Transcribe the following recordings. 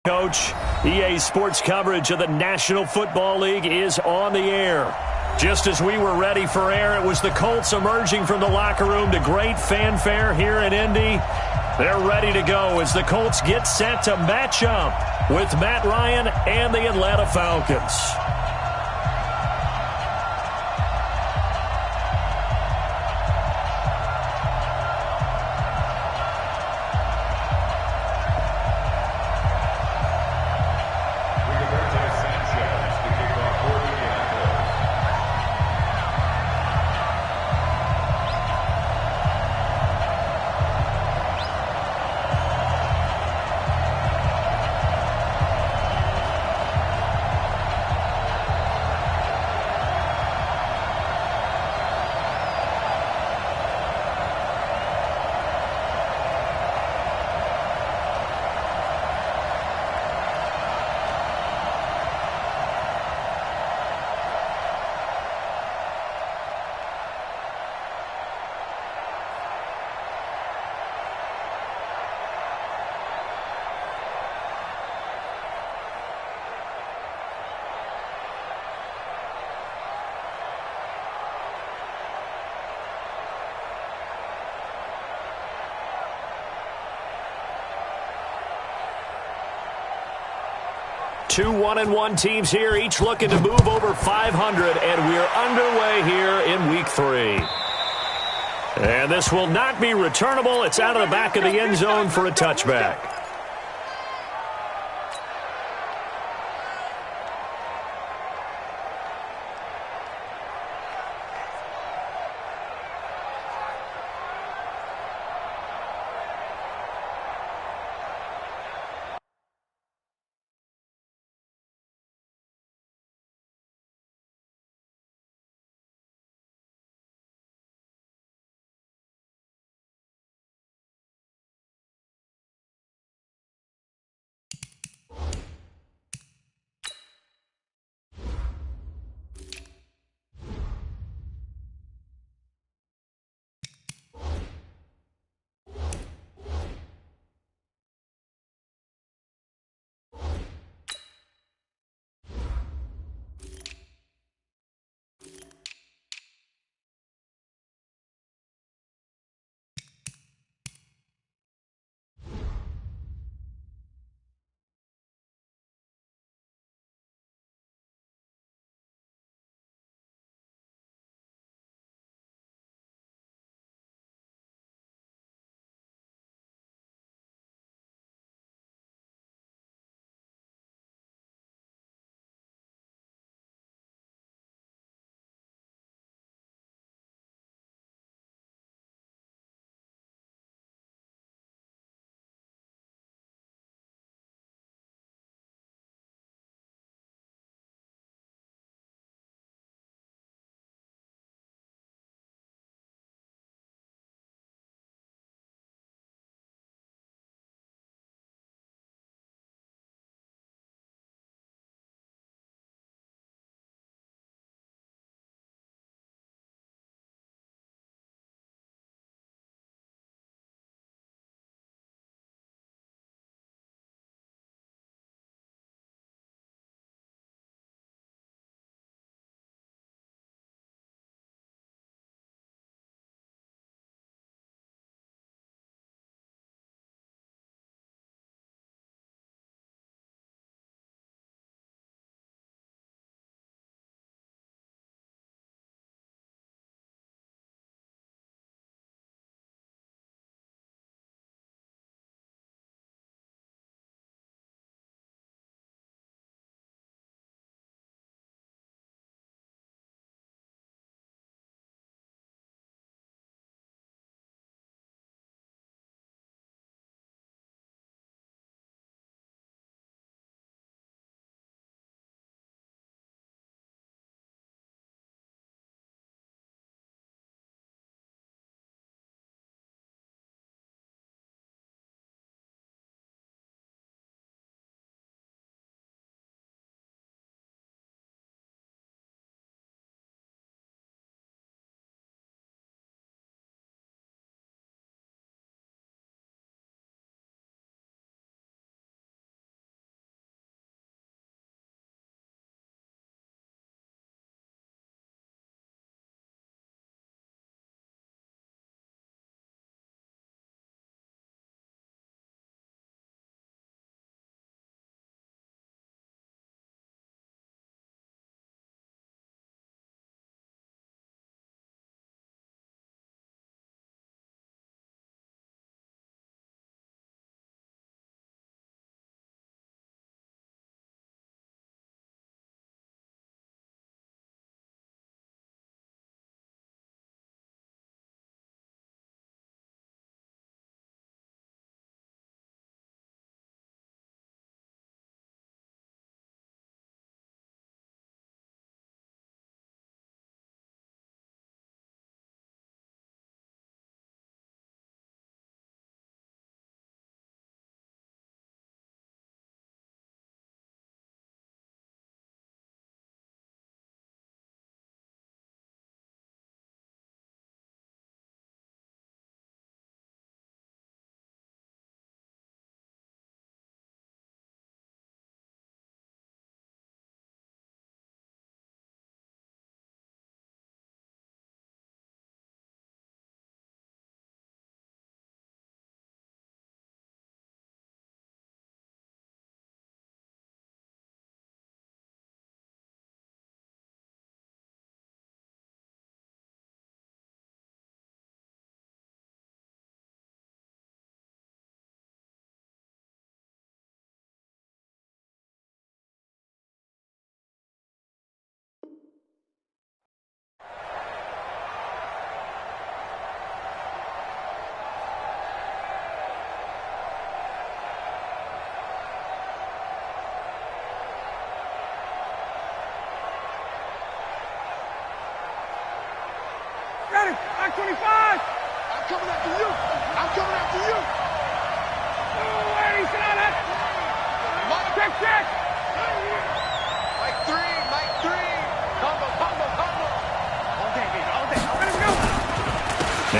Coach, EA Sports coverage of the National Football League is on the air. Just as we were ready for air, it was the Colts emerging from the locker room to great fanfare here in Indy. They're ready to go as the Colts get set to match up with Matt Ryan and the Atlanta Falcons. Two 1-1 teams here, each looking to move over 500, and we're underway here in Week 3. And this will not be returnable. It's out of the back of the end zone for a touchback.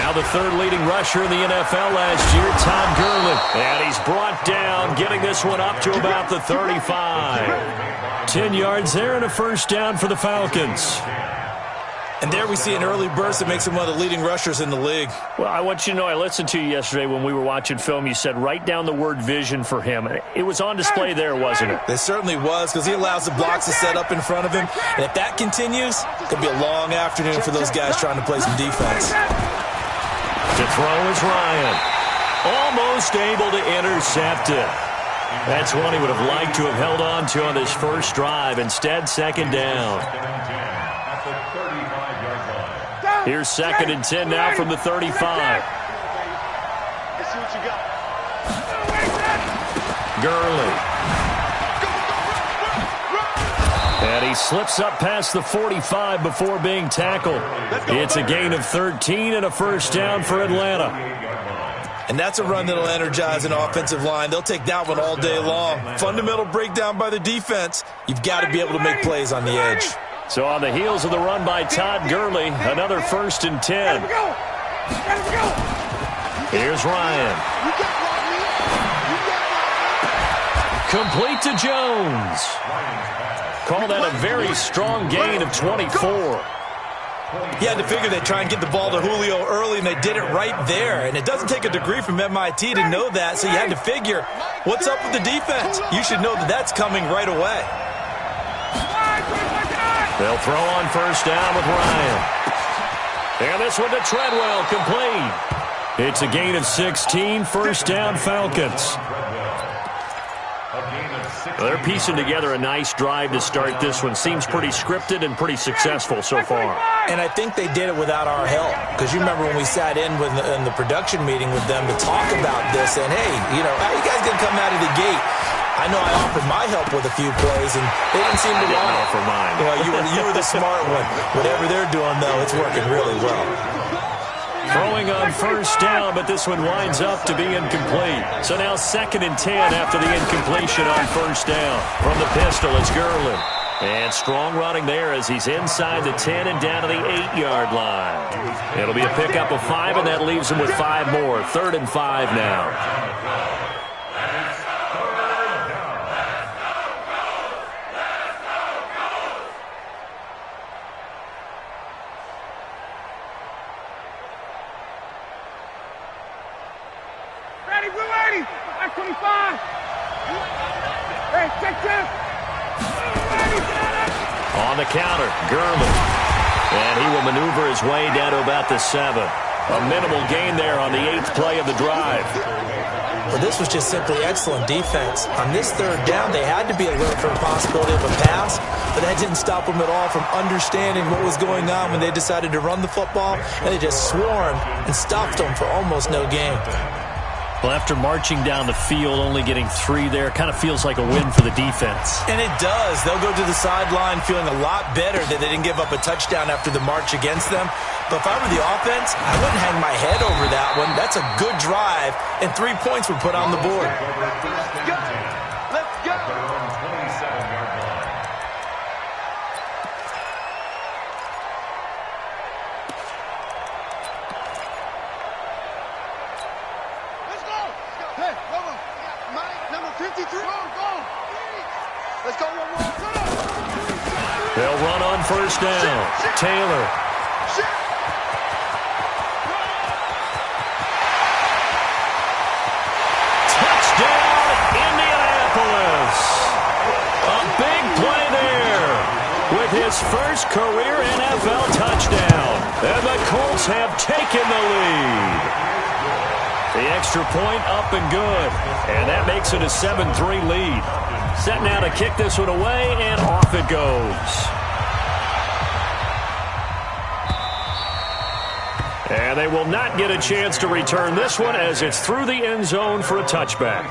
Now the third leading rusher in the NFL last year, Todd Gurley. And he's brought down, getting this one up to about the 35. 10 yards there and a first down for the Falcons. And there we see an early burst that makes him one of the leading rushers in the league. Well, I want you to know, I listened to you yesterday when we were watching film. You said write down the word vision for him. It was on display there, wasn't it? It certainly was, because he allows the blocks to set up in front of him. And if that continues, it could be a long afternoon for those guys trying to play some defense. To throw is Ryan. Almost able to intercept it. That's one he would have liked to have held on to on this first drive. Instead, second down. Here's 2nd and 10 now from the 35. Gurley. And he slips up past the 45 before being tackled. It's a gain of 13 and a first down for Atlanta. And that's a run that'll energize an offensive line. They'll take that one all day long. Fundamental breakdown by the defense. You've got to be able to make plays on the edge. So on the heels of the run by Todd Gurley, another 1st and 10. Here's Ryan. Complete to Jones. Call that a very strong gain of 24. You had to figure they'd try and get the ball to Julio early, and they did it right there. And it doesn't take a degree from MIT to know that, so you had to figure, what's up with the defense? You should know that that's coming right away. They'll throw on first down with Ryan. And this one to Treadwell, complete. It's a gain of 16, first down Falcons. They're piecing together a nice drive to start this one. Seems pretty scripted and pretty successful so far. And I think they did it without our help. Because you remember when we sat in the production meeting with them to talk about this, and hey, how you guys going to come out of the gate? I know I offered my help with a few plays, and they didn't seem to want it. Offer mine. Well, you were the smart one. Whatever they're doing, though, it's working really well. Throwing on first down, but this one winds up to be incomplete. So now 2nd and 10 after the incompletion on first down. From the pistol, it's Gurley. And strong running there as he's inside the 10 and down to the 8-yard line. It'll be a pickup of 5, and that leaves him with 5 more. 3rd and 5 now. On the counter, Gurley. And he will maneuver his way down to about the 7. A minimal gain there on the 8th play of the drive. Well, this was just simply excellent defense. On this 3rd down, they had to be alert for the possibility of a pass, but that didn't stop them at all from understanding what was going on when they decided to run the football, and they just swarmed and stopped them for almost no gain. Well, after marching down the field, only getting 3 there, kind of feels like a win for the defense. And it does. They'll go to the sideline feeling a lot better that they didn't give up a touchdown after the march against them. But if I were the offense, I wouldn't hang my head over that one. That's a good drive, and 3 points were put on the board. Let's go. Let's go. Hey, come on. Mike, number 53. Go. Let's go. They'll run on first down. Taylor. Touchdown, Indianapolis. A big play there with his first career NFL touchdown. And the Colts have taken the lead. The extra point up and good. And that makes it a 7-3 lead. Set now to kick this one away, and off it goes. And they will not get a chance to return this one as it's through the end zone for a touchback.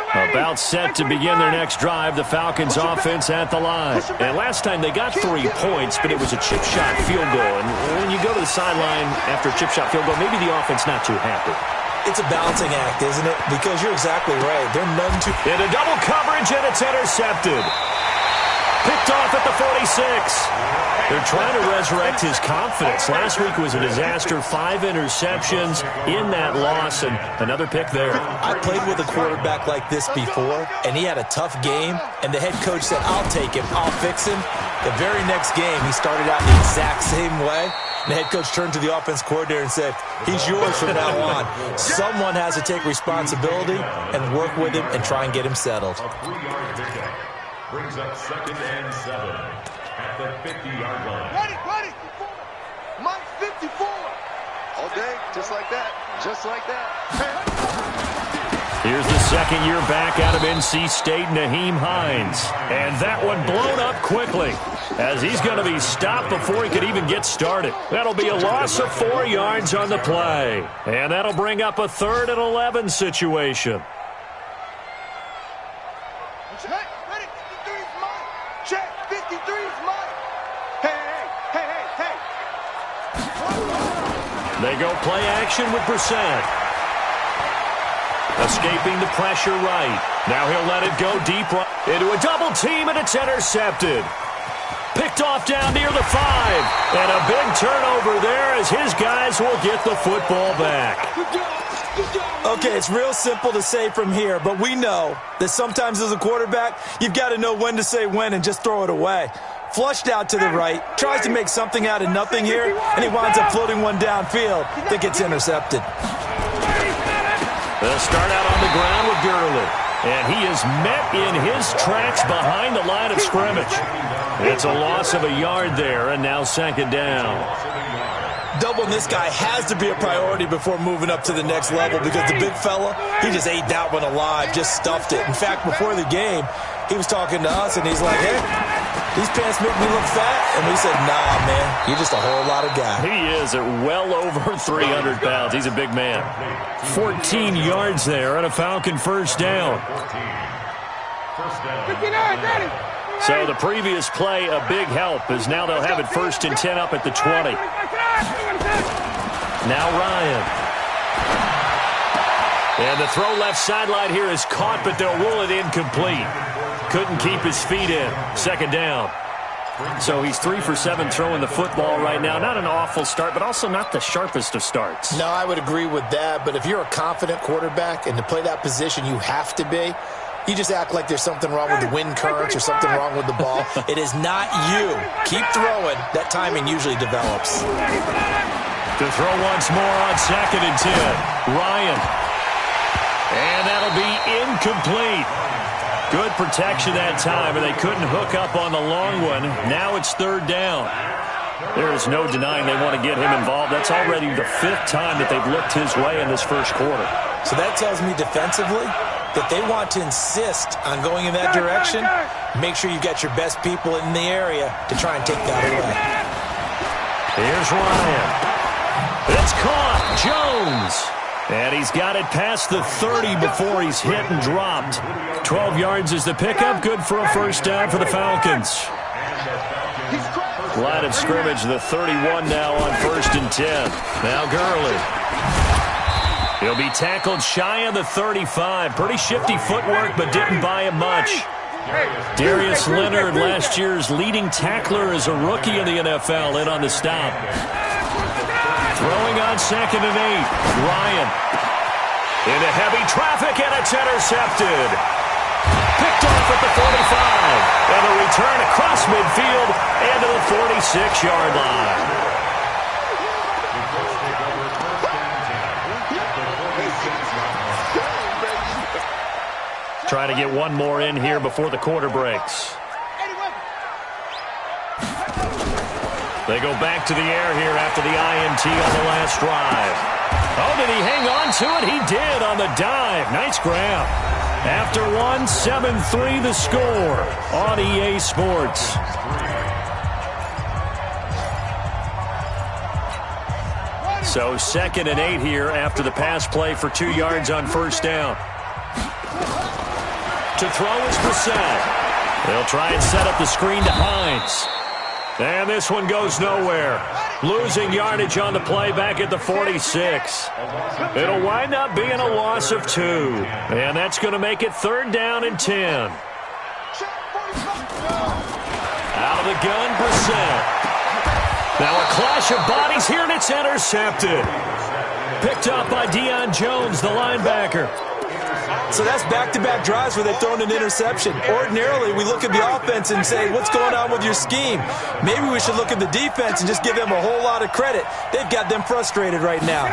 About set to begin their next drive, the Falcons offense at the line. And last time they got 3 points, but it was a chip shot field goal. And when you go to the sideline after a chip shot field goal, maybe the offense not too happy. It's a balancing act, isn't it? Because you're exactly right. They're none too... In a double coverage, and it's intercepted. Picked off at the 46. They're trying to resurrect his confidence. Last week was a disaster. 5 interceptions in that loss, and another pick there. I played with a quarterback like this before, and he had a tough game, and the head coach said, I'll take him, I'll fix him. The very next game, he started out the exact same way. And the head coach turned to the offense coordinator and said, he's yours from now on. Someone has to take responsibility and work with him and try and get him settled. Brings up 2nd and 7 at the 50-yard line. Ready. Mike 54. All day, just like that. Just like that. Here's the second-year back out of NC State, Nyheim Hines. And that one blown up quickly as he's going to be stopped before he could even get started. That'll be a loss of 4 yards on the play. And that'll bring up a 3rd and 11 situation. They go play action with Brissett. Escaping the pressure right. Now he'll let it go deep right into a double team, and it's intercepted. Picked off down near the 5. And a big turnover there as his guys will get the football back. Okay, it's real simple to say from here, but we know that sometimes as a quarterback, you've got to know when to say when and just throw it away. Flushed out to the right, tries to make something out of nothing here, and he winds up floating one downfield that gets intercepted. They'll start out on the ground with Gurley, and he is met in his tracks behind the line of scrimmage. It's a loss of a yard there, and now 2nd down. Doubling this guy has to be a priority before moving up to the next level because the big fella, he just ate that one alive, just stuffed it. In fact, before the game, he was talking to us, and he's like, hey, these pants make me look fat. And we said, nah, man, you're just a whole lot of guy. He is at well over 300 pounds. He's a big man. 14 yards there and a Falcon 1st down. So the previous play, a big help, as now they'll have it 1st and 10 up at the 20. Now Ryan. And the throw left sideline here is caught, but they'll rule it incomplete. Couldn't keep his feet in. 2nd down. So he's 3 for 7 throwing the football right now. Not an awful start, but also not the sharpest of starts. No, I would agree with that. But if you're a confident quarterback and to play that position, you have to be. You just act like there's something wrong with the wind currents or something wrong with the ball. It is not you. Keep throwing. That timing usually develops. To throw once more on 2nd and 10. Ryan. And that'll be incomplete. Good protection that time, and they couldn't hook up on the long one. Now it's 3rd down. There is no denying they want to get him involved. That's already the 5th time that they've looked his way in this 1st quarter. So that tells me defensively that they want to insist on going in that direction. Make sure you've got your best people in the area to try and take that away. Here's Ryan. It's caught. Jones. And he's got it past the 30 before he's hit and dropped. 12 yards is the pickup. Good for a 1st down for the Falcons. Line of scrimmage, the 31 now on 1st and 10. Now Gurley. He'll be tackled shy of the 35. Pretty shifty footwork, but didn't buy him much. Darius Leonard, last year's leading tackler as a rookie in the NFL, in on the stop. Throwing on 2nd and 8. Ryan. Into heavy traffic, and it's intercepted. Picked off at the 45. And a return across midfield and to the 46-yard line. Trying to get one more in here before the quarter breaks. They go back to the air here after the INT on the last drive. Oh, did he hang on to it? He did on the dive. Nice grab. After one, 7-3 the score on EA Sports. So 2nd and 8 here after the pass play for 2 yards on 1st down. To throw is Brissett. They'll try and set up the screen to Hines. And this one goes nowhere. Losing yardage on the play back at the 46. It'll wind up being a loss of 2. And that's going to make it 3rd down and 10. Out of the gun, Brissett. Now a clash of bodies here, and it's intercepted. Picked up by Deion Jones, the linebacker. So that's back-to-back drives where they've thrown an interception. Ordinarily, we look at the offense and say, what's going on with your scheme? Maybe we should look at the defense and just give them a whole lot of credit. They've got them frustrated right now.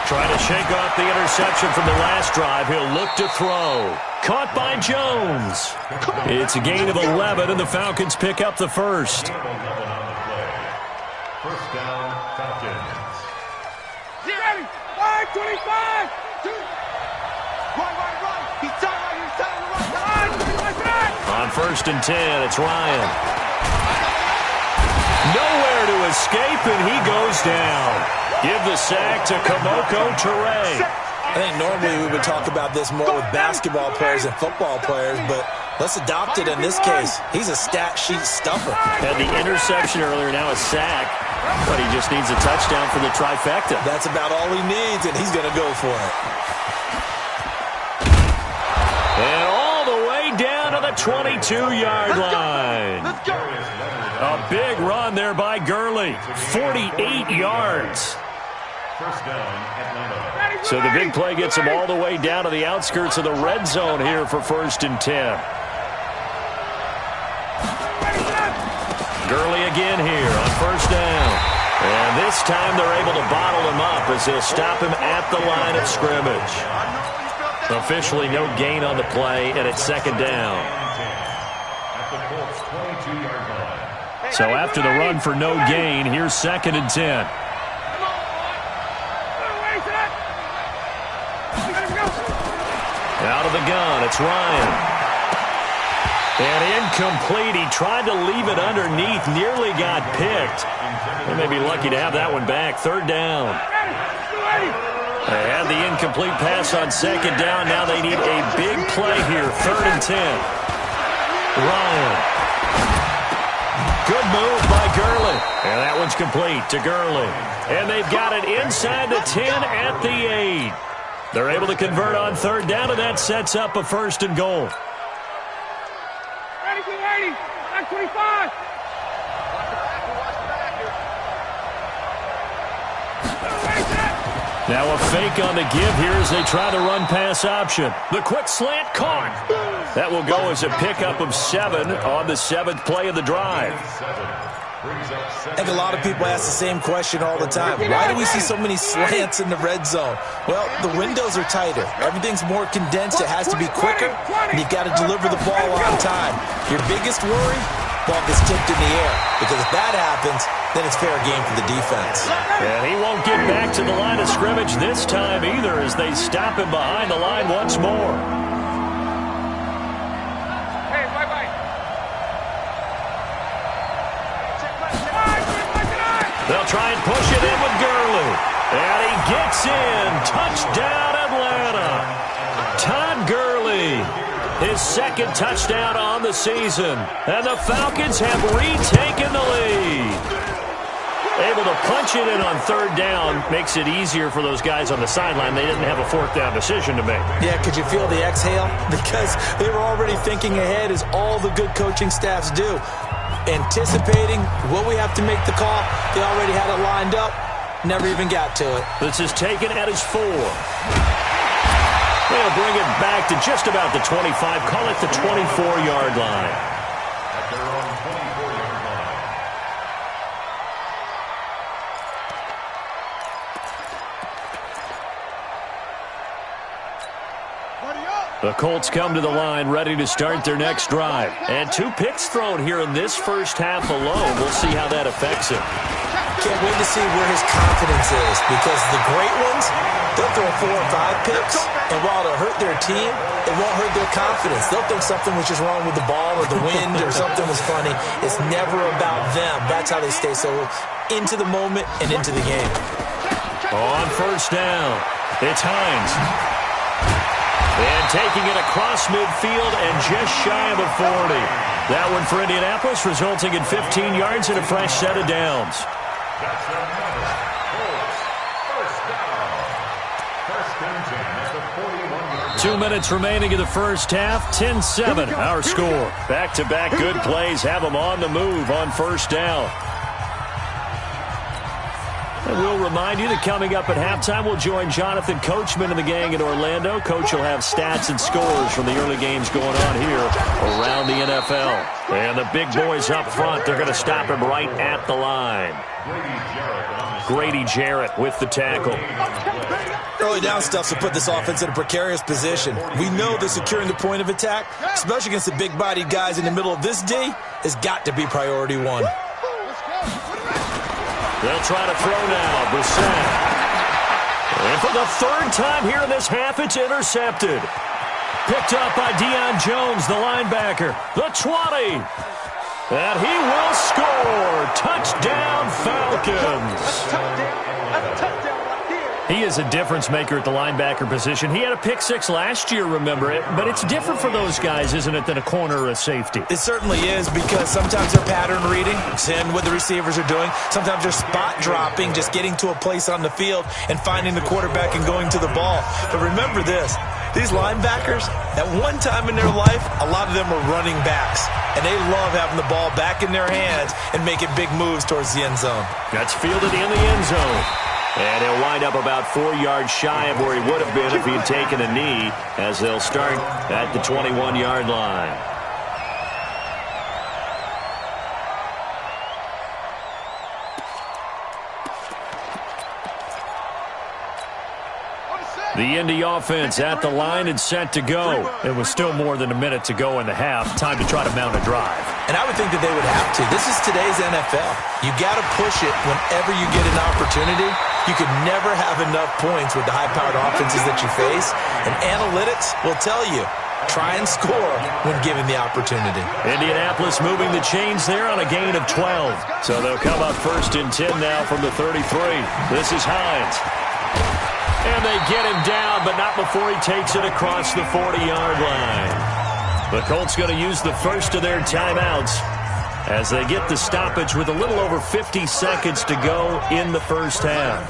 Trying to shake off the interception from the last drive. He'll look to throw. Caught by Jones. It's a gain of 11, and the Falcons pick up the first. First down, Falcons. 25! Right. He's down right. On 1st and 10, it's Ryan. Nowhere to escape, and he goes down. Give the sack to Kamoko Toure. I think normally we would talk about this more with basketball players and football players, but let's adopt it in this case. He's a stat sheet stuffer. Had the interception earlier, now a sack, but he just needs a touchdown for the trifecta. That's about all he needs, and he's going to go for it. And all the way down to the 22-yard line. A big run there by Gurley. 48 yards. First down, Atlanta. So the big play gets him all the way down to the outskirts of the red zone here for 1st and 10. Gurley again here on 1st down. And this time they're able to bottle him up as they'll stop him at the line of scrimmage. Officially no gain on the play, and it's 2nd down. At the Colts 22-yard line. So after the run for no gain, here's 2nd and 10. Out of the gun, it's Ryan. And incomplete. He tried to leave it underneath, nearly got picked. They may be lucky to have that one back. 3rd down. They had the incomplete pass on 2nd down. Now they need a big play here. 3rd and 10. Ryan. Good move by Gurley. And that one's complete to Gurley. And they've got it inside the 10 at the 8. They're able to convert on 3rd down, and that sets up a 1st and goal. Ready, 25. Now a fake on the give here as they try the run-pass option. The quick slant caught. That will go as a pickup of 7 on the 7th play of the drive. I think a lot of people ask the same question all the time. Why do we see so many slants in the red zone? Well, the windows are tighter. Everything's more condensed. It has to be quicker, and you've got to deliver the ball on time. Your biggest worry? Ball gets tipped in the air. Because if that happens, then it's fair game for the defense. And he won't get back to the line of scrimmage this time either as they stop him behind the line once more. Hey, bye-bye. They'll try and push it in with Gurley. And he gets in. Touchdown, Atlanta. Todd Gurley. His 2nd touchdown on the season. And the Falcons have retaken the lead. Able to punch it in on 3rd down makes it easier for those guys on the sideline. They didn't have a 4th down decision to make. Yeah, could you feel the exhale? Because they were already thinking ahead, as all the good coaching staffs do. Anticipating what we have to make the call. They already had it lined up. Never even got to it. This is taken at his 4. They'll bring it back to just about the 25. Call it the 24-yard line. At their own 24-yard line. The Colts come to the line ready to start their next drive. And 2 picks thrown here in this first half alone. We'll see how that affects him. Can't wait to see where his confidence is, because the great ones, they'll throw 4 or 5 picks, and while it'll hurt their team, it won't hurt their confidence. They'll think something was just wrong with the ball or the wind or something was funny. It's never about them. That's how they stay so into the moment and into the game. On 1st down, it's Hines. And taking it across midfield and just shy of the 40. That one for Indianapolis, resulting in 15 yards and a fresh set of downs. That's their number. Colts, 1st down. First and 10 at the 41-yard 2 minutes remaining in the first half. 10-7, our score. Back-to-back good plays have them on the move on first down. And we'll remind you that coming up at halftime, we'll join Jonathan Coachman and the gang in Orlando. Coach will have stats and scores from the early games going on here around the NFL. And the big boys up front, they're going to stop him right at the line. Grady Jarrett with the tackle. Early down stuff to put this offense in a precarious position. We know that securing the point of attack, especially against the big-bodied guys in the middle of this D, has got to be priority one. They'll try to throw now. Brissett. And for the third time here in this half, it's intercepted. Picked up by Deion Jones, the linebacker. The 20. And he will score. Touchdown, Falcons. He is a difference maker at the linebacker position. He had a pick six last year, remember it. But it's different for those guys, isn't it, than a corner or a safety? It certainly is, because sometimes they're pattern reading, seeing what the receivers are doing. Sometimes they're spot dropping, just getting to a place on the field and finding the quarterback and going to the ball. But remember this, these linebackers, at one time in their life, a lot of them were running backs. And they love having the ball back in their hands and making big moves towards the end zone. That's fielded in the end zone. And he'll wind up about 4 yards shy of where he would have been if he had taken a knee, as they'll start at the 21-yard line. The Indy offense at the line and set to go. It was still more than a minute to go in the half. Time to try to mount a drive. And I would think that they would have to. This is today's NFL. You got to push it whenever you get an opportunity. You could never have enough points with the high-powered offenses that you face. And analytics will tell you, try and score when given the opportunity. Indianapolis moving the chains there on a gain of 12. So they'll come up first and 10 now from the 33. This is Hines. And they get him down, but not before he takes it across the 40-yard line. The Colts going to use the first of their timeouts as they get the stoppage with a little over 50 seconds to go in the first half.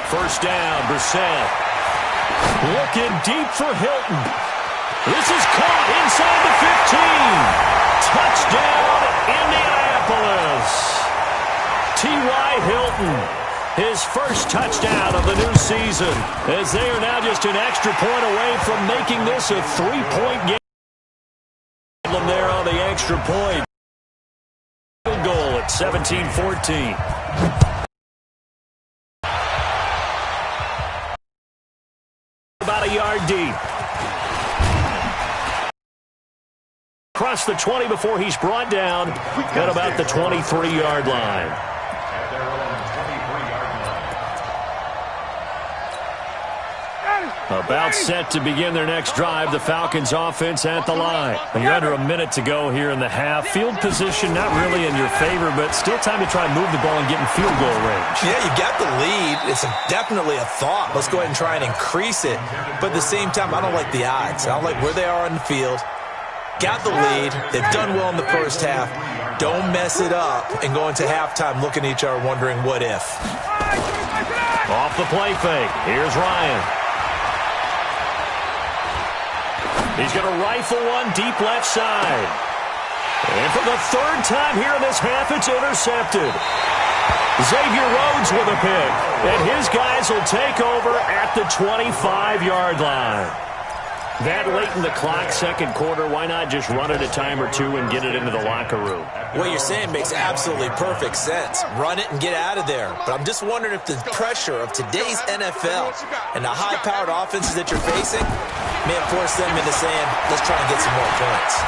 First down, Brissett. Looking deep for Hilton. This is caught inside the 15. Touchdown, Indianapolis. T.Y. Hilton, his first touchdown of the new season, as they are now just an extra point away from making this a three-point game. There on the extra point. Field goal at 17-14. About a yard deep. Across the 20 before he's brought down at about the 23-yard line. About set to begin their next drive, the Falcons offense at the line. You're under a minute to go here in the half. Field position not really in your favor, but still time to try and move the ball and get in field goal range. Yeah, you got the lead. It's definitely a thought. Let's go ahead and try and increase it. But at the same time, I don't like the odds. I don't like where they are on the field. Got the lead. They've done well in the first half. Don't mess it up and go into halftime looking at each other wondering what if. Off the play fake. Here's Ryan. He's going to rifle one deep left side. And for the third time here in this half, it's intercepted. Xavier Rhodes with a pick. And his guys will take over at the 25-yard line. That late in the clock, second quarter, why not just run it a time or two and get it into the locker room? What you're saying makes absolutely perfect sense. Run it and get out of there. But I'm just wondering if the pressure of today's NFL and the high-powered offenses that you're facing may have forced them into saying, let's try and get some more points.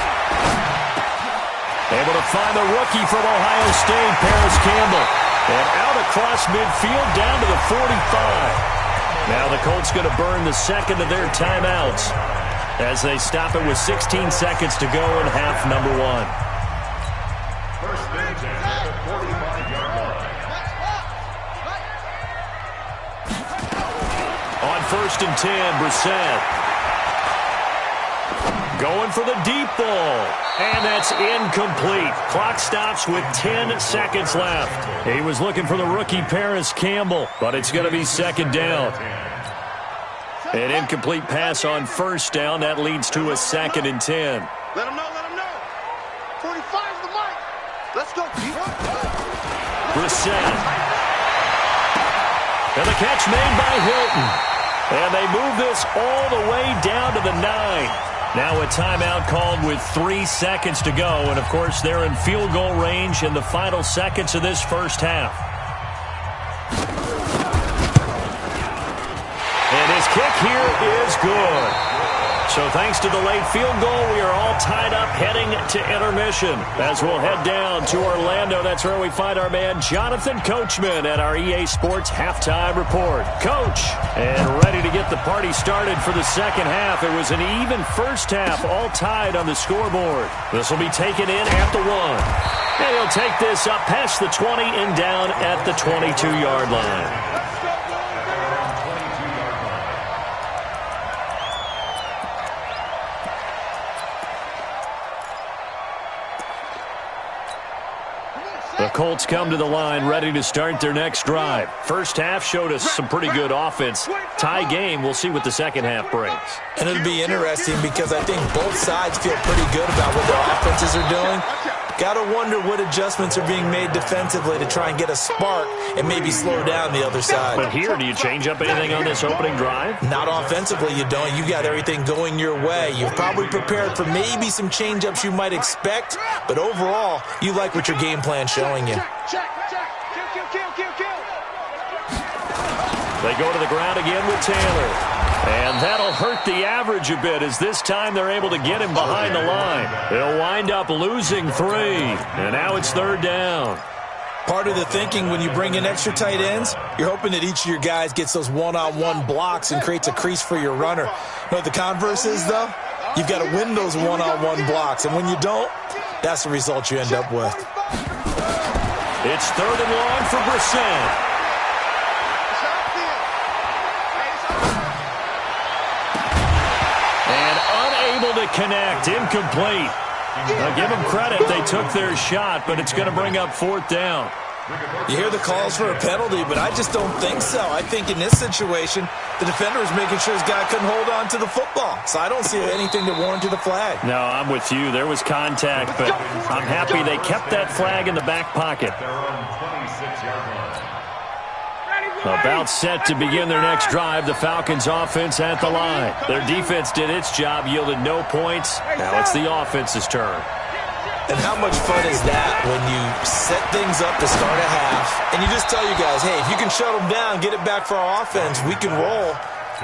Able to find the rookie from Ohio State, Paris Campbell. And out across midfield down to the 45. Now the Colts going to burn the second of their timeouts as they stop it with 16 seconds to go in half number one. First and 10 at the 45-yard line. On first and 10, Brissett. Going for the deep ball. And that's incomplete. Clock stops with 10 seconds left. He was looking for the rookie Paris Campbell, but it's going to be second down. An incomplete pass on first down. That leads to a 2nd and 10. Let him know, let him know. 45's the mark. Let's go. Brissett. And the catch made by Hilton. And they move this all the way down to the 9. Now a timeout called with 3 seconds to go. And, of course, they're in field goal range in the final seconds of this first half. And his kick here is good. So thanks to the late field goal, we are all tied up heading to intermission. As we'll head down to Orlando, that's where we find our man Jonathan Coachman at our EA Sports Halftime Report. Coach, and ready to get the party started for the second half. It was an even first half, all tied on the scoreboard. This will be taken in at the 1. And he'll take this up past the 20 and down at the 22-yard line. The Colts come to the line ready to start their next drive. First half showed us some pretty good offense. Tie game, we'll see what the second half brings. And it'll be interesting because I think both sides feel pretty good about what their offenses are doing. Got to wonder what adjustments are being made defensively to try and get a spark and maybe slow down the other side. But here, do you change up anything on this opening drive? Not offensively, you don't. You got everything going your way. You've probably prepared for maybe some change-ups you might expect, but overall, you like what your game plan's showing you. Check. Kill. They go to the ground again with Taylor. And that'll hurt the average a bit as this time they're able to get him behind the line. They'll wind up losing 3. And now it's 3rd down. Part of the thinking when you bring in extra tight ends, you're hoping that each of your guys gets those one-on-one blocks and creates a crease for your runner. You know what the converse is, though? You've got to win those one-on-one blocks. And when you don't, that's the result you end up with. It's 3rd and long for Brissett. To connect, incomplete. Now give them credit, they took their shot, but it's going to bring up 4th down. You hear the calls for a penalty, but I just don't think so. I think in this situation, the defender was making sure his guy couldn't hold on to the football. So I don't see anything that warranted the flag. No, I'm with you. There was contact, but I'm happy they kept that flag in the back pocket. About set to begin their next drive, the Falcons offense at the line. Their defense did its job, yielded no points. Now it's the offense's turn. And how much fun is that when you set things up to start a half, and you just tell you guys, hey, if you can shut them down, get it back for our offense, we can roll.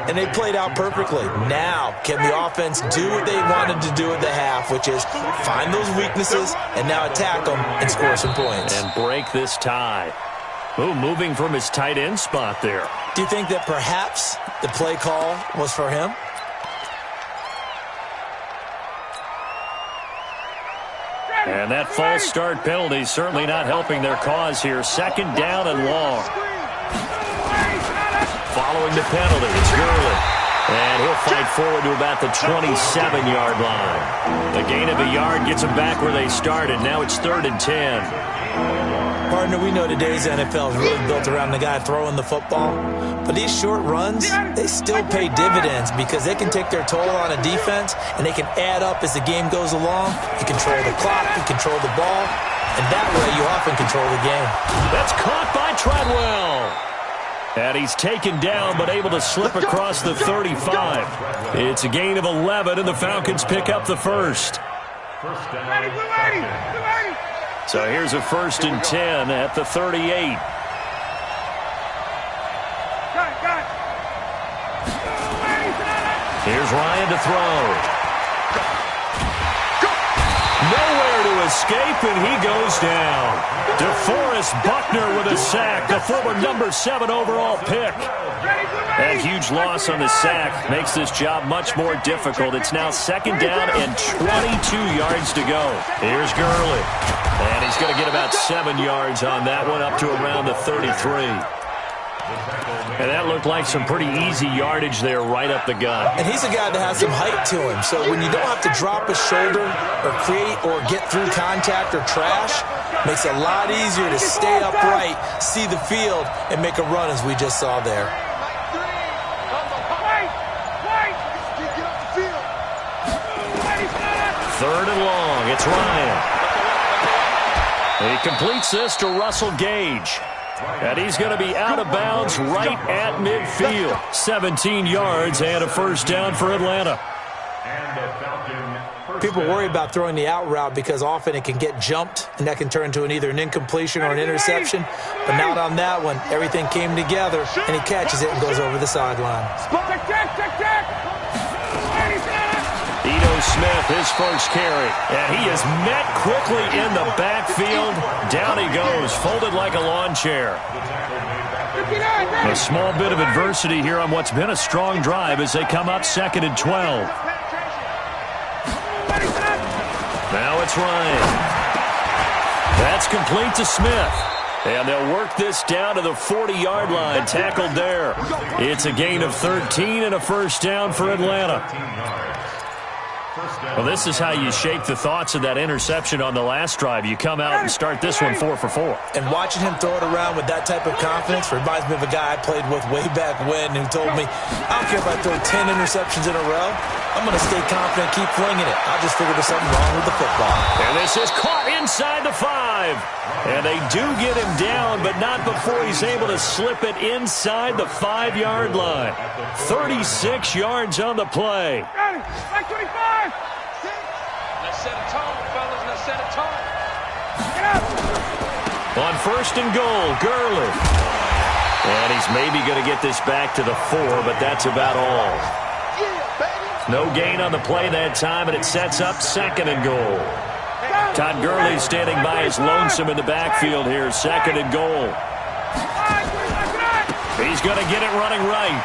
And they played out perfectly. Now, can the offense do what they wanted to do at the half, which is find those weaknesses and now attack them and score some points. And break this tie. Ooh, moving from his tight end spot there. Do you think that perhaps the play call was for him? And that false start penalty certainly not helping their cause here. 2nd down and long. Following the penalty, it's Gurley. And he'll fight forward to about the 27-yard line. The gain of a yard gets them back where they started. Now it's 3rd and 10. Partner, we know today's NFL is really built around the guy throwing the football. But these short runs, they still pay dividends because they can take their toll on a defense and they can add up as the game goes along. You control the clock, you control the ball, and that way you often control the game. That's caught by Treadwell. And he's taken down but able to slip across the 35. It's a gain of 11 and the Falcons pick up the first. So here's a 1st and 10 at the 38. Here's Ryan to throw. Nowhere to escape, and he goes down. DeForest Buckner with a sack, the former number 7 overall pick. That huge loss on the sack makes this job much more difficult. It's now 2nd down and 22 yards to go. Here's Gurley. And he's going to get about 7 yards on that one, up to around the 33. And that looked like some pretty easy yardage there right up the gut. And he's a guy that has some height to him. So when you don't have to drop a shoulder or create or get through contact or trash, makes it a lot easier to stay upright, see the field, and make a run as we just saw there. Third and long. It's Ryan. He completes this to Russell Gage. And he's going to be out of bounds right at midfield. 17 yards and a first down for Atlanta. People worry about throwing the out route because often it can get jumped, and that can turn into either an incompletion or an interception. But not on that one. Everything came together, and he catches it and goes over the sideline. Ito Smith, his first carry. And he is met quickly in the backfield. Down he goes, folded like a lawn chair. A small bit of adversity here on what's been a strong drive as they come up 2nd and 12. Now it's Ryan. That's complete to Smith. And they'll work this down to the 40-yard line, tackled there. It's a gain of 13 and a first down for Atlanta. Well, this is how you shake the thoughts of that interception on the last drive. You come out and start this one 4 for 4. And watching him throw it around with that type of confidence reminds me of a guy I played with way back when who told me, I don't care if I throw 10 interceptions in a row. I'm going to stay confident, keep flinging it. I'll just figure there's something wrong with the football. And this is caught inside the 5. And they do get him down, but not before he's able to slip it inside the 5-yard line. 36 yards on the play. Like 25. Let's set a tone, fellas. Let's set a tone. Get up. On 1st and goal, Gurley. And he's maybe going to get this back to the 4, but that's about all. No gain on the play that time, and it sets up 2nd and goal. Todd Gurley standing by his lonesome in the backfield here. 2nd and goal. He's going to get it running right.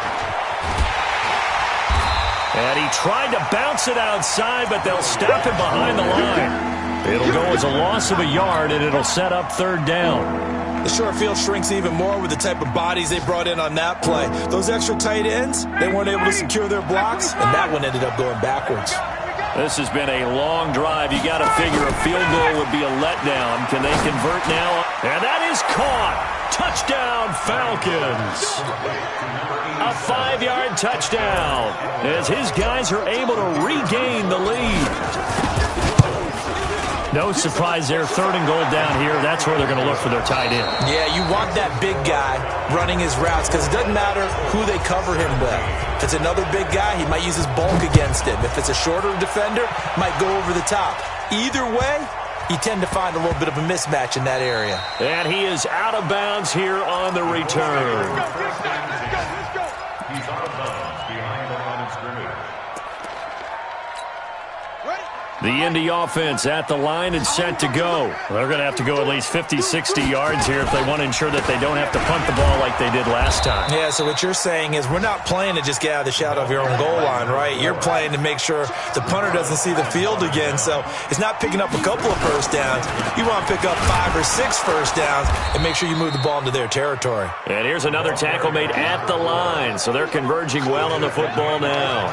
And he tried to bounce it outside, but they'll stop him behind the line. It'll go as a loss of a yard, and it'll set up 3rd down. The short field shrinks even more with the type of bodies they brought in on that play. Those extra tight ends, they weren't able to secure their blocks, and that one ended up going backwards. This has been a long drive. You got to figure a field goal would be a letdown. Can they convert now? And that is caught. Touchdown, Falcons. A 5-yard touchdown as his guys are able to regain the lead. No surprise there. 3rd and goal down here. That's where they're going to look for their tight end. Yeah, you want that big guy running his routes because it doesn't matter who they cover him with. If it's another big guy, he might use his bulk against him. If it's a shorter defender, might go over the top. Either way, you tend to find a little bit of a mismatch in that area. And he is out of bounds here on the return. He's out of bounds behind the line of scrimmage. The Indy offense at the line and set to go. They're going to have to go at least 50, 60 yards here if they want to ensure that they don't have to punt the ball like they did last time. Yeah, so what you're saying is we're not playing to just get out of the shadow of your own goal line, right? You're playing to make sure the punter doesn't see the field again. So it's not picking up a couple of first downs. You want to pick up 5 or 6 first downs and make sure you move the ball into their territory. And here's another tackle made at the line. So they're converging well on the football now.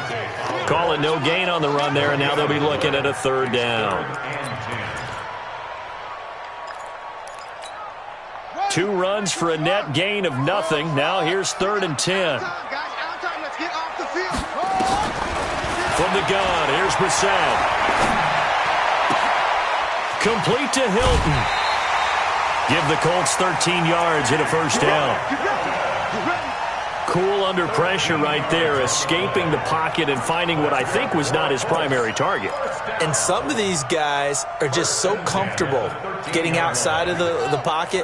Calling no gain on the run there, and now they'll be looking at a 3rd down. 2 runs for a net gain of nothing. Now here's 3rd and 10. From the gun, here's Brissett. Complete to Hilton. Give the Colts 13 yards and a first down. Cool under pressure right there, escaping the pocket and finding what I think was not his primary target. And some of these guys are just so comfortable getting outside of the pocket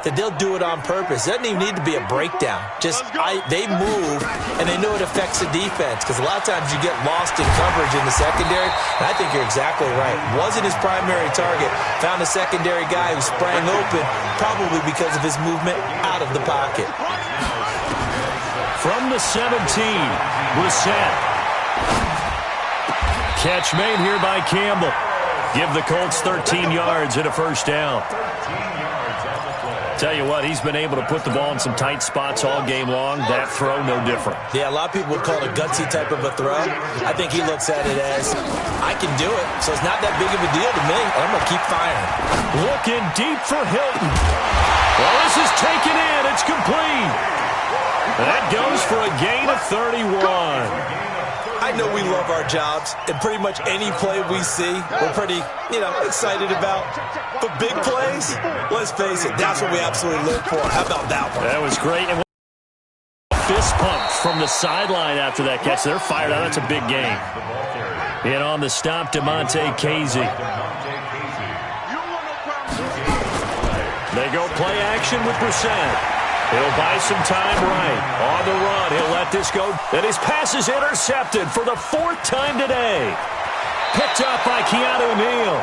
that they'll do it on purpose. It doesn't even need to be a breakdown. They move, and they know it affects the defense because a lot of times you get lost in coverage in the secondary, and I think you're exactly right. Wasn't his primary target. Found a secondary guy who sprang open, probably because of his movement out of the pocket. From the 17, Brissett. Catch made here by Campbell. Give the Colts 13 yards and a first down. Tell you what, he's been able to put the ball in some tight spots all game long. That throw, no different. Yeah, a lot of people would call it a gutsy type of a throw. I think he looks at it as, I can do it, so it's not that big of a deal to me. I'm going to keep firing. Looking deep for Hilton. Well, this is taken in. It's complete. That goes for a gain of 31. I know we love our jobs, and pretty much any play we see, we're pretty, excited about. But big plays, let's face it, that's what we absolutely live for. How about that one? That was great. And fist pump from the sideline after that catch. They're fired out. That's a big game. And on the stop, Demonte Casey. They go play action with Brissett. He'll buy some time right. On the run, he'll let this go. And his pass is intercepted for the 4th time today. Picked up by Keanu Neal.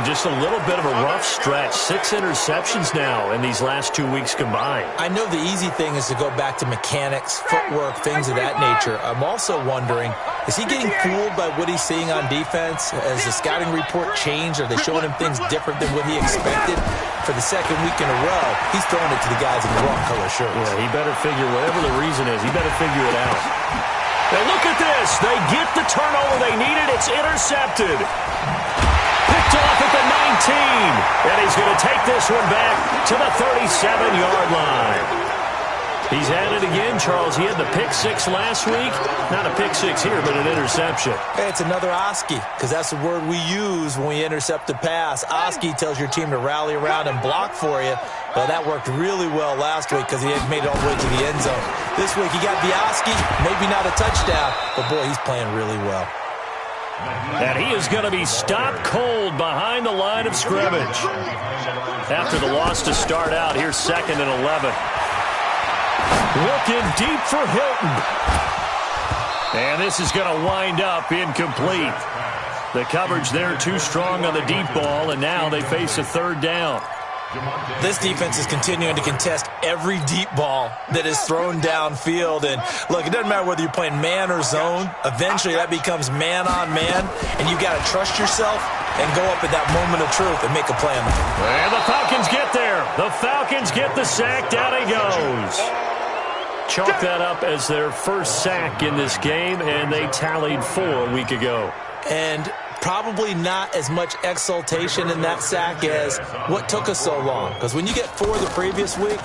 Just a little bit of a rough stretch. 6 interceptions now in these last 2 weeks combined. I know the easy thing is to go back to mechanics, footwork, things of that nature. I'm also wondering, is he getting fooled by what he's seeing on defense? Has the scouting report changed? Are they showing him things different than what he expected? For the 2nd week in a row, he's throwing it to the guys in the wrong color shirts. Yeah, he better figure, whatever the reason is, he better figure it out. Now look at this. They get the turnover they needed. It's intercepted. Picked off at the 19. And he's going to take this one back to the 37-yard line. He's at it again, Charles. He had the pick 6 last week. Not a pick 6 here, but an interception. Hey, it's another Oski, because that's the word we use when we intercept a pass. Oski tells your team to rally around and block for you. Well, that worked really well last week because he had made it all the way to the end zone. This week, he got the Oski, maybe not a touchdown, but boy, he's playing really well. And he is going to be stopped cold behind the line of scrimmage. After the loss to start out, here's 2nd and 11. Looking deep for Hilton. And this is going to wind up incomplete. The coverage there too strong on the deep ball, and now they face a 3rd down. This defense is continuing to contest every deep ball that is thrown downfield. And look, it doesn't matter whether you're playing man or zone. Eventually that becomes man on man, and you got to trust yourself and go up at that moment of truth and make a play on it. And the Falcons get there. The Falcons get the sack. Down he goes. Chalk that up as their first sack in this game, and they tallied 4 a week ago. And probably not as much exultation in that sack as what took us so long. Because when you get 4 the previous week,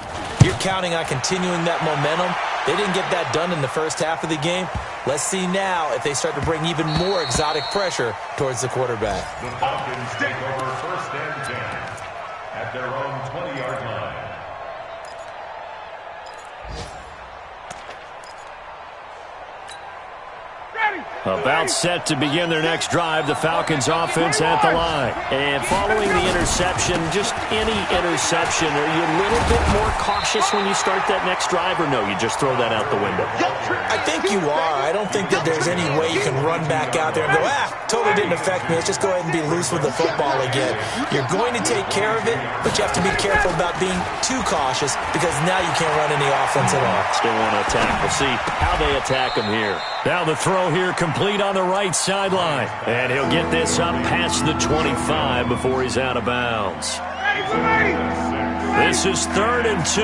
you're counting on continuing that momentum. They didn't get that done in the first half of the game. Let's see now if they start to bring even more exotic pressure towards the quarterback. The Falcons take over 1st and 10 at their own 20-yard line. About set to begin their next drive, the Falcons offense at the line. And following the interception, just any interception, are you a little bit more cautious when you start that next drive, or no, you just throw that out the window? I think you are. I don't think that there's any way you can run back out there and go, totally didn't affect me. Let's just go ahead and be loose with the football again. You're going to take care of it, but you have to be careful about being too cautious because now you can't run any offense at all. Still want to attack. We'll see how they attack him here. Now the throw here complete on the right sideline. And he'll get this up past the 25 before he's out of bounds. This is 3rd and 2.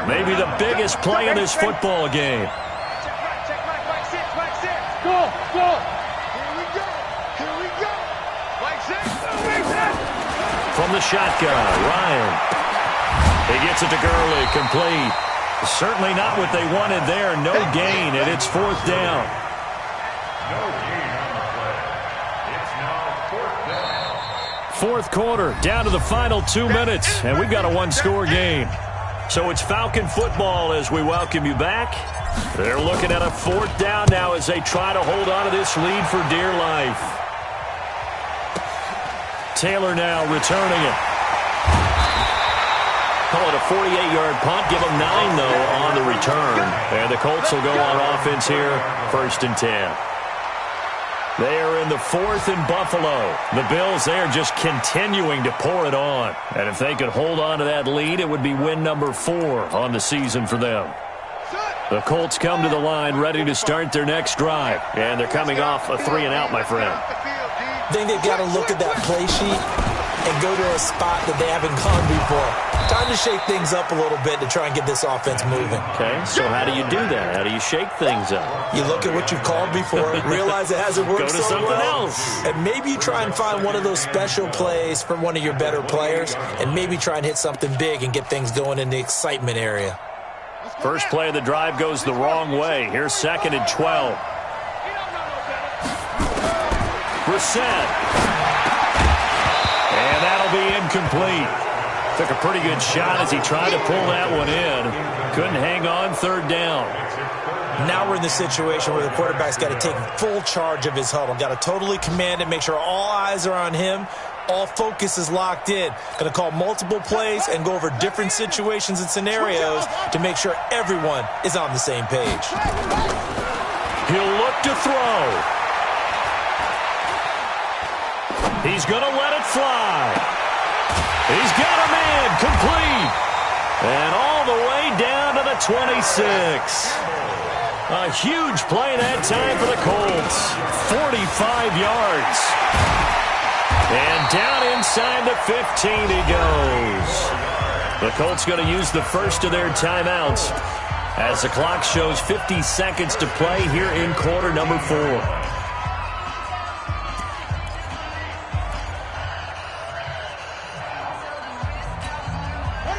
Maybe the biggest play in this football game. From the shotgun, Ryan. He gets it to Gurley, complete. Certainly not what they wanted there. No gain, and it's 4th down. No gain on the play. It's now 4th down. 4th quarter, down to the final 2 minutes, and we've got a 1-score game. So it's Falcon football as we welcome you back. They're looking at a 4th down now as they try to hold on to this lead for dear life. Taylor now returning it. Call it a 48-yard punt. Give them 9, though, on the return. And the Colts will go on offense here, 1st and 10. They are in the 4th in Buffalo. The Bills, they are just continuing to pour it on. And if they could hold on to that lead, it would be win number 4 on the season for them. The Colts come to the line ready to start their next drive. And they're coming off a 3-and-out, my friend. I think they've got to look at that play sheet. and go to a spot that they haven't gone before. Time to shake things up a little bit to try and get this offense moving. Okay, so how do you do that? How do you shake things up? You look at what you've called before, realize it hasn't worked Go to so something well, else. and maybe you try and find one of those special plays from one of your better players, and maybe try and hit something big and get things going in the excitement area. First play of the drive goes the wrong way. Here's 2nd and 12. Brissett. And that'll be incomplete. Took a pretty good shot as he tried to pull that one in. Couldn't hang on, 3rd down. Now we're in the situation where the quarterback's got to take full charge of his huddle. Got to totally command it, make sure all eyes are on him. All focus is locked in. Going to call multiple plays and go over different situations and scenarios to make sure everyone is on the same page. He'll look to throw. He's going to let it fly. He's got a man complete. And all the way down to the 26. A huge play that time for the Colts. 45 yards. And down inside the 15 he goes. The Colts going to use the first of their timeouts as the clock shows 50 seconds to play here in quarter number 4.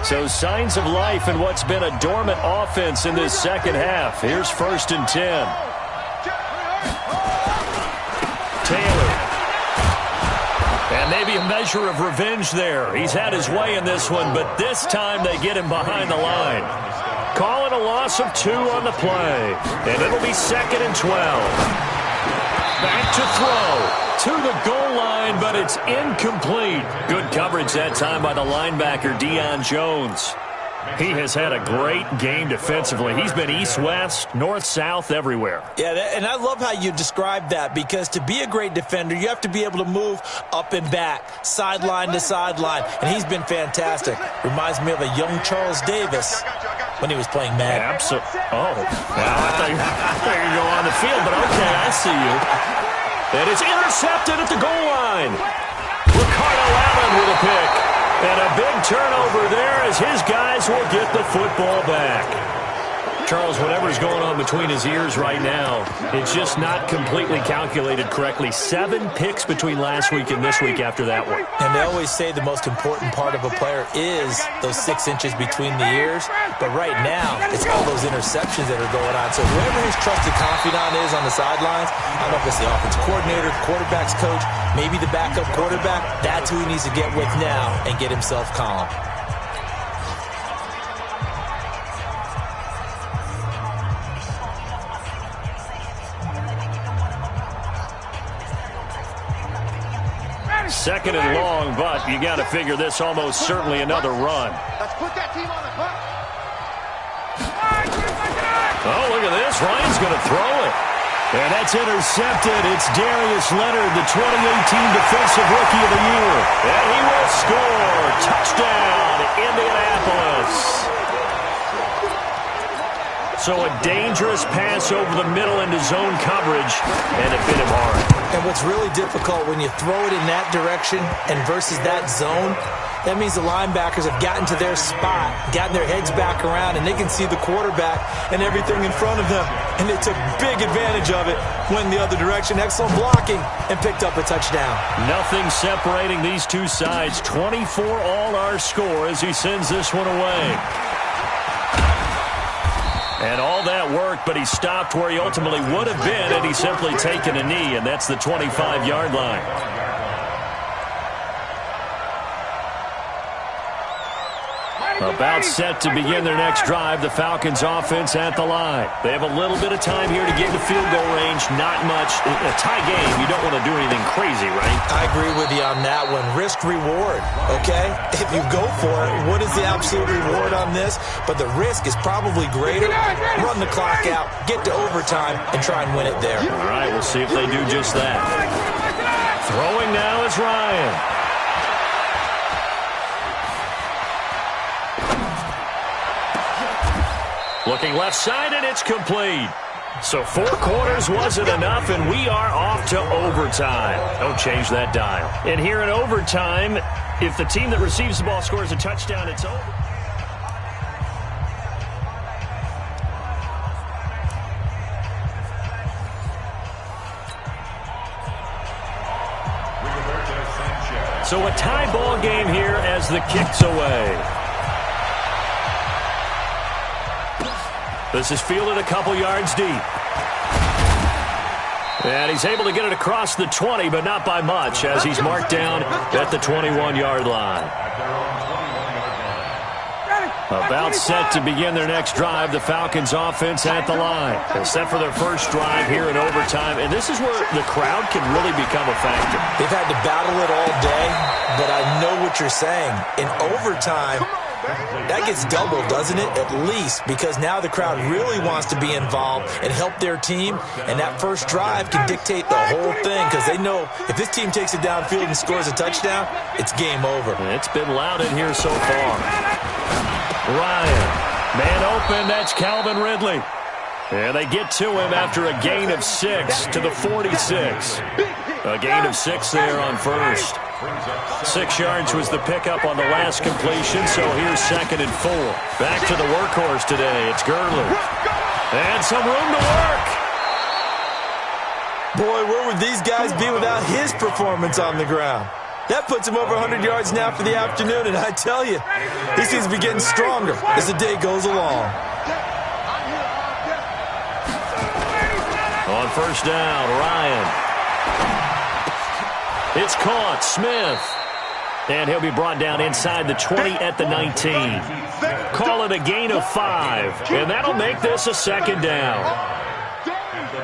So signs of life in what's been a dormant offense in this second half. Here's 1st and 10. Taylor. And maybe a measure of revenge there. He's had his way in this one, but this time they get him behind the line. Call it a loss of 2 on the play. And it'll be 2nd and 12. Back to throw. To the goal line, but it's incomplete. Good coverage that time by the linebacker, Deion Jones. He has had a great game defensively. He's been east-west, north-south, everywhere. Yeah, and I love how you described that, because to be a great defender, you have to be able to move up and back, sideline to sideline, and he's been fantastic. Reminds me of a young Charles Davis when he was playing Madden. Absolutely. Oh, well, I thought you were going on the field, but okay, I see you. And it's intercepted at the goal line. Ricardo Allen with a pick. And a big turnover there as his guys will get the football back. Charles, whatever's going on between his ears right now, it's just not completely calculated correctly. 7 picks between last week and this week after that one. And they always say the most important part of a player is those 6 inches between the ears. But right now, it's all those interceptions that are going on. So whoever his trusted confidant is on the sidelines, I don't know if it's the offensive coordinator, quarterback's coach, maybe the backup quarterback, that's who he needs to get with now and get himself calm. Second and long, but you got to figure this almost certainly another run. Let's put that team on the clock. Oh, look at this. Ryan's going to throw it. And that's intercepted. It's Darius Leonard, the 2018 Defensive Rookie of the Year. And he will score. Touchdown, Indianapolis. So a dangerous pass over the middle into zone coverage, and it bit him hard. And what's really difficult when you throw it in that direction and versus that zone, that means the linebackers have gotten to their spot, gotten their heads back around, and they can see the quarterback and everything in front of them. And they took big advantage of it, went the other direction, excellent blocking, and picked up a touchdown. Nothing separating these two sides. 24 all our score as he sends this one away. And all that worked, but he stopped where he ultimately would have been had he simply taken a knee, and that's the 25-yard line. About set to begin their next drive, the Falcons offense at the line. They have a little bit of time here to get to field goal range, not much. A tie game, you don't want to do anything crazy, right? I agree with you on that one. Risk-reward, okay? If you go for it, what is the absolute reward on this? But the risk is probably greater. Run the clock out, get to overtime, and try and win it there. All right, we'll see if they do just that. Throwing now is Ryan. Looking left side, and it's complete. So 4 quarters wasn't enough, and we are off to overtime. Don't change that dial. And here in overtime, If the team that receives the ball scores a touchdown, it's over. So a tie ball game here as the kick's away. This is fielded a couple yards deep. And he's able to get it across the 20, but not by much, as he's marked down at the 21-yard line. About set to begin their next drive, the Falcons offense at the line. They're set for their first drive here in overtime, and this is where the crowd can really become a factor. They've had to battle it all day, but I know what you're saying. In overtime, that gets doubled, doesn't it? At least, because now the crowd really wants to be involved and help their team, and that first drive can dictate the whole thing, because they know if this team takes it downfield and scores a touchdown, it's game over. It's been loud in here so far. Ryan, man open, that's Calvin Ridley. And they get to him after a gain of 6 to the 46. A gain of 6 there on first. 6 yards was the pickup on the last completion, so here's 2nd and 4. Back to the workhorse today, it's Gurley. And some room to work. Boy, where would these guys be without his performance on the ground? That puts him over 100 yards now for the afternoon, and I tell you, he seems to be getting stronger as the day goes along. On first down, Ryan. It's caught, Smith. And he'll be brought down inside the 20 at the 19. Call it a gain of 5, and that'll make this a 2nd down.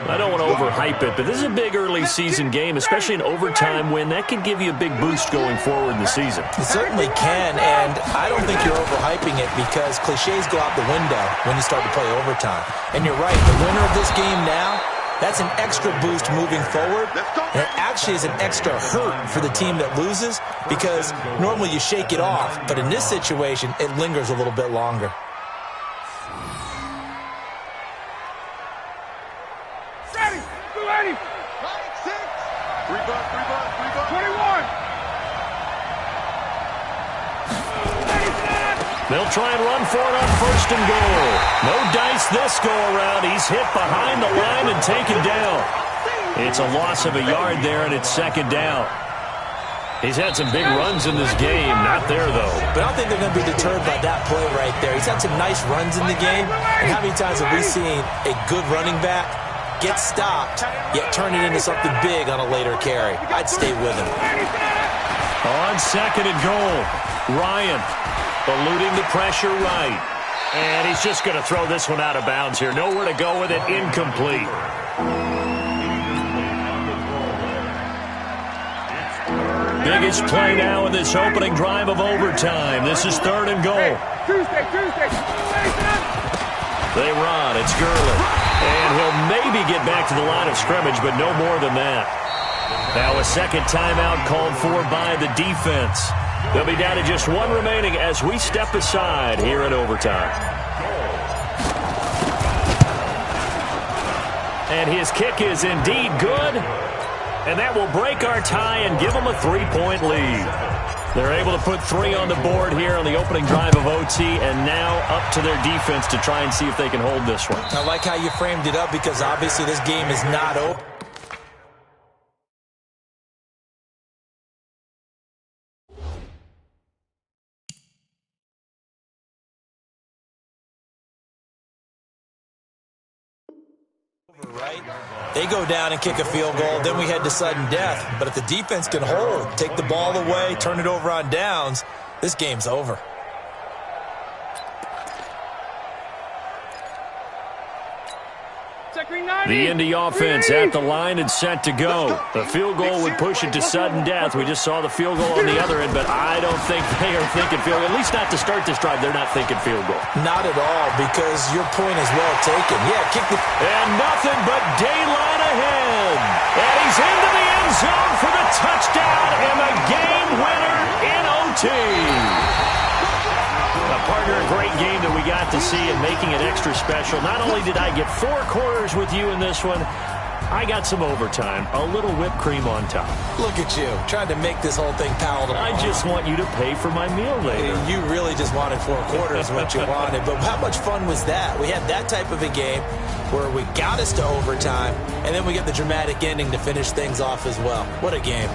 I don't want to overhype it, but this is a big early season game, especially an overtime win. That can give you a big boost going forward in the season. It certainly can, and I don't think you're overhyping it because cliches go out the window when you start to play overtime. And you're right, the winner of this game now, that's an extra boost moving forward, and it actually is an extra hurt for the team that loses because normally you shake it off, but in this situation, it lingers a little bit longer. They'll try and run for it on 1st and goal. No dice this go-around. He's hit behind the line and taken down. It's a loss of a yard there, and it's 2nd down. He's had some big runs in this game. Not there, though. But I don't think they're going to be deterred by that play right there. He's had some nice runs in the game. And how many times have we seen a good running back get stopped, yet turn it into something big on a later carry? I'd stay with him. On 2nd and goal, Ryan eluding the pressure right. And he's just going to throw this one out of bounds here. Nowhere to go with it. Incomplete. Biggest play now in this opening drive of overtime. This is 3rd and goal. Tuesday. They run. It's Gurley. And he'll maybe get back to the line of scrimmage, but no more than that. Now a 2nd timeout called for by the defense. They'll be down to just 1 remaining as we step aside here in overtime. And his kick is indeed good. And that will break our tie and give them a 3-point lead. They're able to put 3 on the board here on the opening drive of OT, and now up to their defense to try and see if they can hold this one. I like how you framed it up because obviously this game is not over. Right? They go down and kick a field goal, then we head to sudden death. But if the defense can hold, take the ball away, turn it over on downs, this game's over. The Indy offense at the line and set to go. The field goal would push it to sudden death. We just saw the field goal on the other end, but I don't think they are thinking field goal. At least not to start this drive. They're not thinking field goal. Not at all, because your point is well taken. Yeah, kick the... And nothing but daylight ahead. And he's into the end zone for the touchdown and the game winner in OT. Partner, a great game that we got to see and making it extra special. Not only did I get 4 quarters with you in this one, I got some overtime, a little whipped cream on top. Look at you, trying to make this whole thing palatable. I just want you to pay for my meal later. You really just wanted 4 quarters what you wanted. But how much fun was that? We had that type of a game where we got us to overtime, and then we get the dramatic ending to finish things off as well. What a game.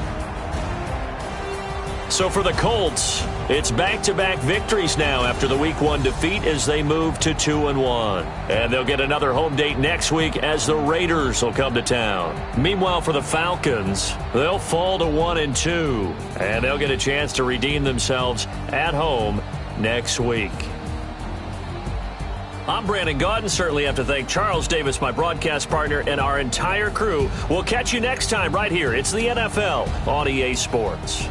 So for the Colts, it's back-to-back victories now after the Week 1 defeat as they move to 2-1. And they'll get another home date next week as the Raiders will come to town. Meanwhile, for the Falcons, they'll fall to 1-2. And they'll get a chance to redeem themselves at home next week. I'm Brandon Gaudin. Certainly have to thank Charles Davis, my broadcast partner, and our entire crew. We'll catch you next time right here. It's the NFL on EA Sports.